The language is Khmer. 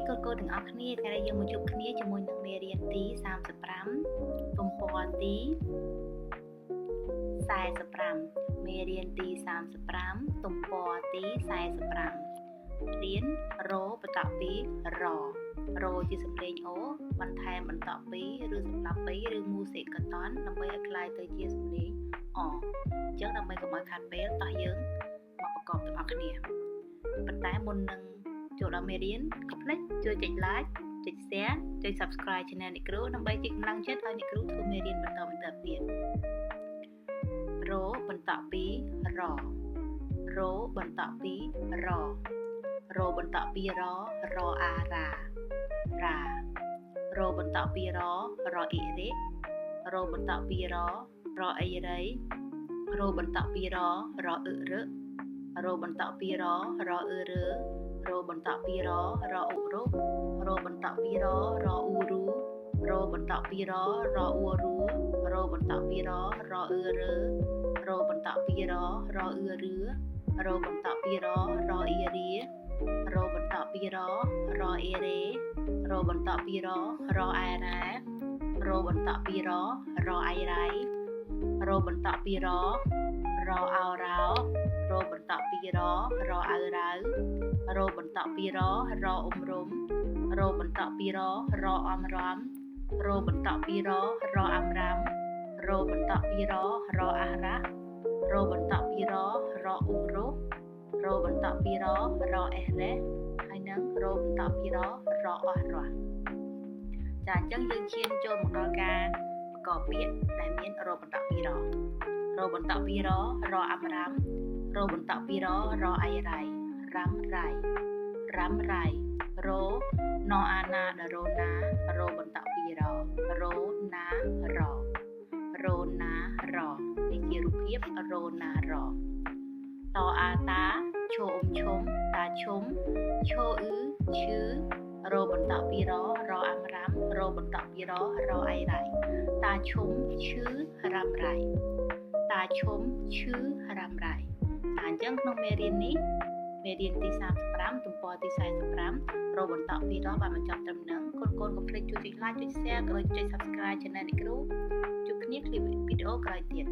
កូនទាំងអស់គ្នាថ្ងៃនេះយើងមកជួបគ្នាជាមួយនឹងមេរៀនទី35ទំព័រទី45មេរៀនទី35ទំព័រទី45រៀនរបន្តពីរជាសំឡេងអូបន្ថែមបន្តពីឬសម្រាប់ពីឬមូសិកតនដើម្បីឲ្យក្លាយទៅជាសំឡេងអអញ្ចឹងដើម្បីកុំឲ្យខាតពេលតោះយើងមកប្រកបទាំងអស់គ្នាប៉ុន្តែមុននឹងចូលដល់មេរៀនកុំភ្លេចជួយចុច like ចុច share ចុច subscribe channel អ្នកគ្រូដើម្បីជាកម្លាំងចិត្តឲ្យអ្នកគ្រូធ្វើមេរៀនបន្តទៀតរបន្តពីរបន្តពីរបន្តពីរអារបន្តពីរអ៊ីរិរបន្តពីរអ៊ីរៃរបន្តពីរអ៊ឺររបន្តពីរអ៊ឺររបន្តពីរអ៊ុរុរបន្តពីរអ៊ូរូរបន្តពីរអ៊ូរូរបន្តពីរអ៊ឺររបន្តពីរអ៊ឺរឿរបន្តពីរអ៊ីរីរបន្តពីរអ៊ីរេរបន្តពីរអ៊ៃរ៉ារបន្តពីរអ៊ៃរ៉ៃរបន្តពីរអោរ៉ោរបន្តពីរអៅរ៉ៅរបន្តពីរអ៊ុំរុំរបន្តពីរអំរំរបន្តពីរអំរំរបន្តពីរអះរ៉ារបន្តពីរអ៊ូរុរបន្តពីរអេរ៉េហើយនឹងរបន្តពីរអស់រស់ចាអញ្ចឹងយើងឈានចូលមកដល់ការប្រកបពាក្យដែលមានរបន្តពីរបន្តពីរអំរំរបន្តពីរអៃរ៉ៃរ៉ាំរ៉ៃរណអាណាដរណារបន្តពីរណារណារនេះជារូបភាពរណារតអាតាឈោឈុំតាឈុំឈោអ៊ឺឈឺរបន្តពីរអំរ៉ាំរបន្តពីរអៃរ៉ៃតាឈុំឈឺរ៉ាំរ៉ៃតាឈុំឈឺរ៉ាំរ៉ៃអញ្ចឹងក្នុងមេរៀននេះមេរៀនទី35ទំព័រទី45របន្តពីរបានបញ្ចប់ត្រឹមហ្នឹងកូនកុំភ្លេចជួយចុច like ចុច share ក៏ដូចចុច subscribe channel នេះគ្រូជួបគ្នាគ្លីបវីដេអូក្រោយទៀត